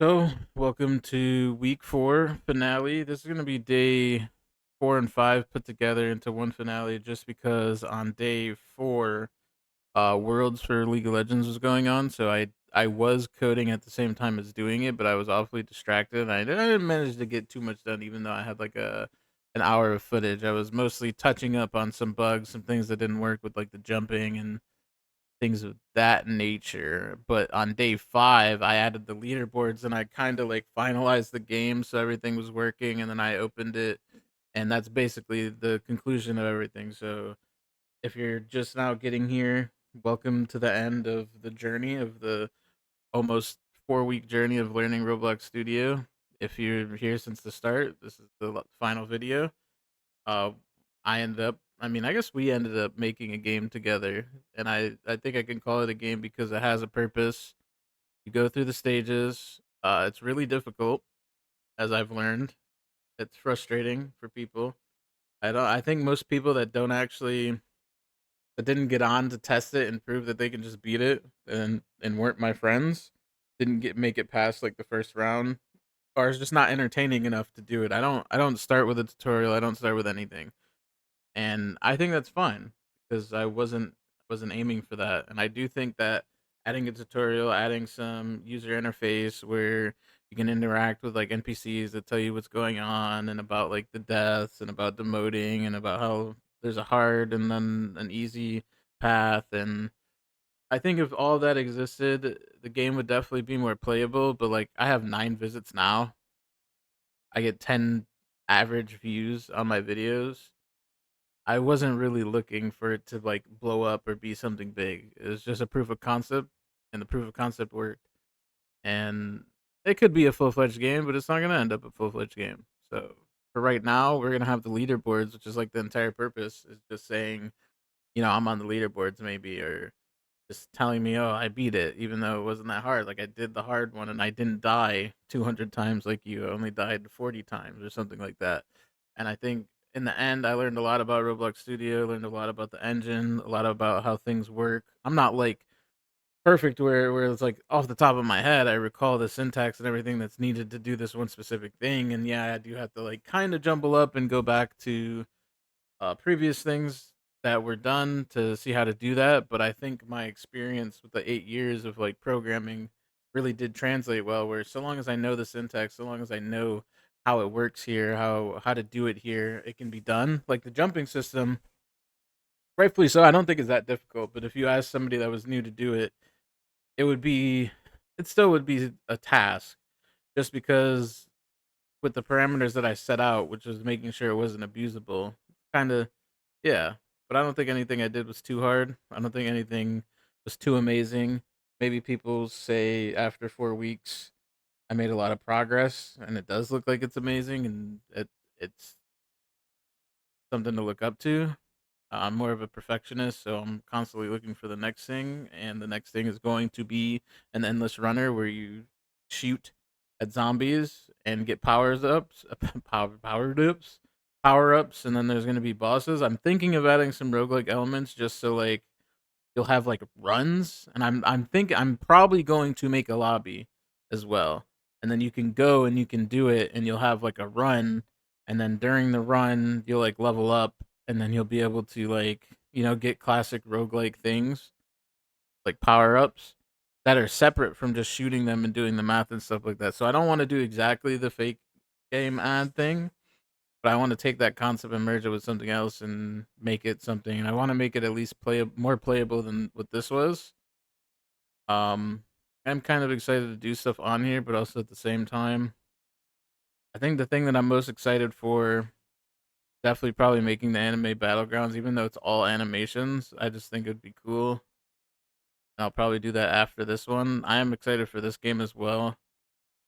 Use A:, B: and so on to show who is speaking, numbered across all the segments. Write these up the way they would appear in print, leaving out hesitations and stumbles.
A: So, welcome to week 4 finale. This is going to be day 4 and 5 put together into one finale just because on day 4 Worlds for League of Legends was going on, so I was coding at the same time as doing it, but I was awfully distracted. I didn't manage to get too much done even though I had like a an hour of footage. I was mostly touching up on some bugs, some things that didn't work with like the jumping and things of that nature. But on day 5, I added the leaderboards and I kind of like finalized the game so everything was working, and then I opened it, and that's basically the conclusion of everything. So if you're just now getting here, welcome to the end of the journey of the almost 4-week journey of learning Roblox Studio. If you're here since the start, this is the final video. uh, I guess we ended up making a game together, and I think I can call it a game because it has a purpose. You go through the stages. It's really difficult, as I've learned. It's frustrating for people. I think most people that didn't get on to test it and prove that they can just beat it and weren't my friends, didn't get make it past like the first round, or is just not entertaining enough to do it. I don't start with a tutorial. I don't start with anything. And I think that's fine because I wasn't aiming for that. And I do think that adding a tutorial, adding some user interface where you can interact with like NPCs that tell you what's going on and about like the deaths and about demoting and about how there's a hard and then an easy path. And I think if all that existed, the game would definitely be more playable. But like I have 9 visits now. I get 10 average views on my videos. I wasn't really looking for it to like blow up or be something big. It was just a proof of concept, and the proof of concept worked. And it could be a full fledged game, but it's not gonna end up a full fledged game. So for right now, we're gonna have the leaderboards, which is like the entire purpose. Is just saying, I'm on the leaderboards maybe, or just telling me, oh, I beat it, even though it wasn't that hard. Like I did the hard one, and I didn't die 200 times like you. I only died 40 times or something like that. And I think in the end, I learned a lot about Roblox Studio, learned a lot about the engine, a lot about how things work. I'm not like perfect where it's like off the top of my head, I recall the syntax and everything that's needed to do this one specific thing. And yeah, I do have to like kind of jumble up and go back to previous things that were done to see how to do that. But I think my experience with the 8 years of like programming really did translate well. Where so long as I know the syntax, so long as I know how it works here, how to do it here, it can be done. Like the jumping system, rightfully so. I don't think it's that difficult. But if you ask somebody that was new to do it, it would be, it still would be a task, just because with the parameters that I set out, which was making sure it wasn't abusable, kinda yeah, but I don't think anything I did was too hard. I don't think anything was too amazing. Maybe people say after 4 weeks, I made a lot of progress, and it does look like it's amazing, and it's something to look up to. I'm more of a perfectionist, so I'm constantly looking for the next thing, and the next thing is going to be an endless runner where you shoot at zombies and get powers ups, power ups, and then there's gonna be bosses. I'm thinking of adding some roguelike elements just so like you'll have like runs, and I'm probably going to make a lobby as well. And then you can go and you can do it, and you'll have like a run, and then during the run you'll like level up, and then you'll be able to like, get classic roguelike things like power ups that are separate from just shooting them and doing the math and stuff like that. So I don't want to do exactly the fake game ad thing, but I want to take that concept and merge it with something else and make it something. And I want to make it at least more playable than what this was. Um, I'm kind of excited to do stuff on here, but also at the same time, I think the thing that I'm most excited for, definitely probably making the anime battlegrounds, even though it's all animations. I just think it'd be cool. I'll probably do that after this one. I am excited for this game as well.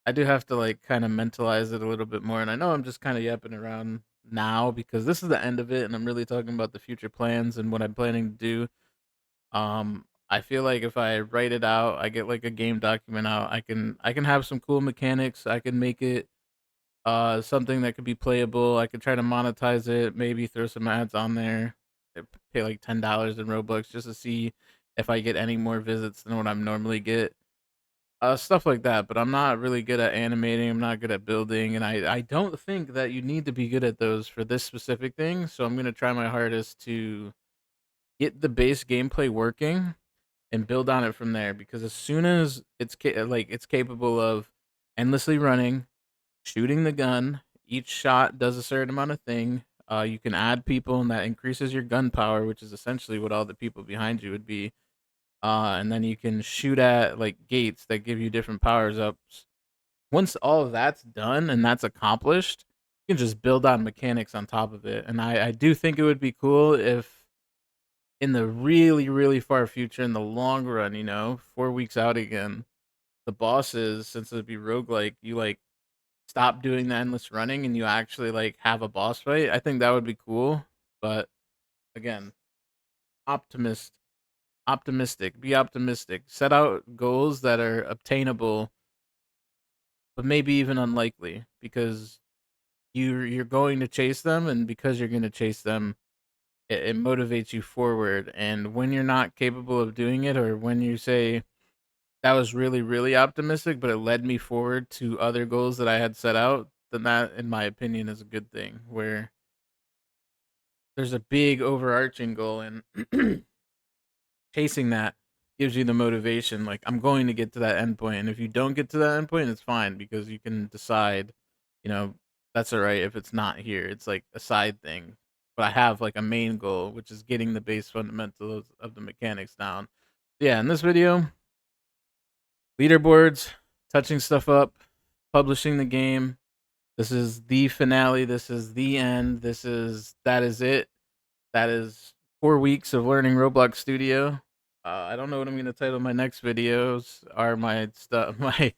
A: I do have to like kind of mentalize it a little bit more, and I know I'm just kind of yapping around now because this is the end of it, and I'm really talking about the future plans and what I'm planning to do. I feel like if I write it out, I get like a game document out. I can have some cool mechanics. I can make it something that could be playable. I could try to monetize it, maybe throw some ads on there. Pay like $10 in Robux just to see if I get any more visits than what I'm normally get. Stuff like that, but I'm not really good at animating, I'm not good at building, and I don't think that you need to be good at those for this specific thing, so I'm gonna try my hardest to get the base gameplay working and build on it from there, because as soon as it's capable of endlessly running, shooting the gun, each shot does a certain amount of thing, you can add people, and that increases your gun power, which is essentially what all the people behind you would be. And then you can shoot at like gates that give you different powers ups. Once all of that's done and that's accomplished, you can just build on mechanics on top of it. And I do think it would be cool if in the really, really far future, in the long run, 4 weeks out again, the bosses, since it'd be roguelike, you like stop doing the endless running and you actually like have a boss fight. I think that would be cool. But again, optimist optimistic, be optimistic. Set out goals that are obtainable, but maybe even unlikely, because you're going to chase them, and because you're going to chase them, it motivates you forward. And when you're not capable of doing it, or when you say that was really really optimistic, but it led me forward to other goals that I had set out, then that, in my opinion, is a good thing. Where there's a big overarching goal, and chasing that gives you the motivation, like, "I'm going to get to that endpoint," and if you don't get to that endpoint, it's fine, because you can decide, you know, "That's alright if it's not here." It's like a side thing, but I have, like, a main goal, which is getting the base fundamentals of the mechanics down. Yeah, in this video, leaderboards, touching stuff up, publishing the game. This is the finale, this is the end, that is it. That is 4 weeks of learning Roblox Studio. I don't know what I'm gonna title my next videos, or my stuff my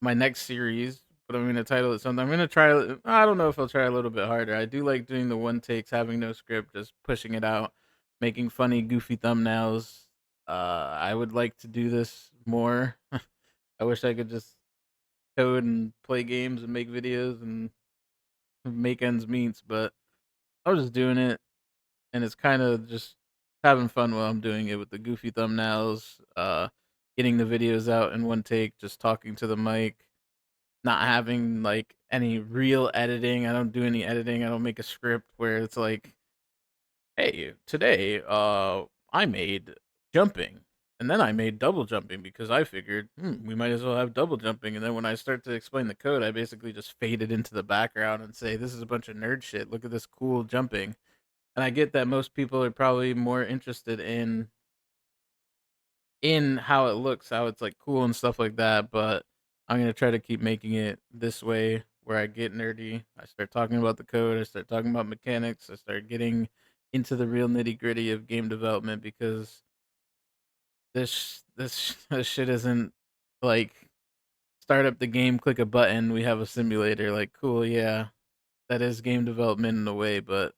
A: next series, but I'm gonna title it something. I'm gonna try I don't know if I'll try a little bit harder. I do like doing the one takes, having no script, just pushing it out, making funny, goofy thumbnails. I would like to do this more. I wish I could just code and play games and make videos and make ends meet, but I was just doing it, and it's kinda just having fun while I'm doing it with the goofy thumbnails, getting the videos out in one take, just talking to the mic, not having, like, any real editing. I don't do any editing, I don't make a script where it's like, "Hey, today, I made jumping, and then I made double jumping because I figured, we might as well have double jumping," and then when I start to explain the code, I basically just fade it into the background and say, "This is a bunch of nerd shit, look at this cool jumping." And I get that most people are probably more interested in how it looks, how it's, like, cool and stuff like that, but I'm gonna try to keep making it this way where I get nerdy, I start talking about the code, I start talking about mechanics, I start getting into the real nitty-gritty of game development, because this shit isn't like, start up the game, click a button, we have a simulator, like, cool, yeah, that is game development in a way, but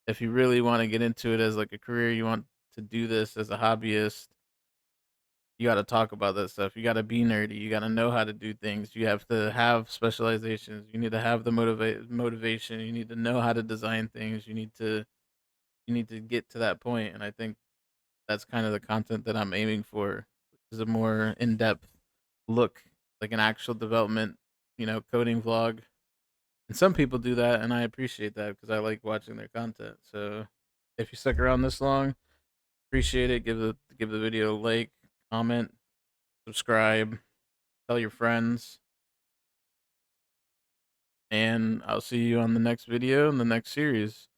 A: if you really wanna get into it as, like, a career, you want to do this as a hobbyist, you gotta talk about that stuff, you gotta be nerdy, you gotta know how to do things, you have to have specializations, you need to have the motivation, you need to know how to design things, you need to get to that point, and I think that's kinda the content that I'm aiming for, is a more in-depth look, like an actual development, coding vlog, and some people do that, and I appreciate that because I like watching their content, so if you stuck around this long, appreciate it, give the video a like, comment, subscribe, tell your friends, and I'll see you on the next video in the next series.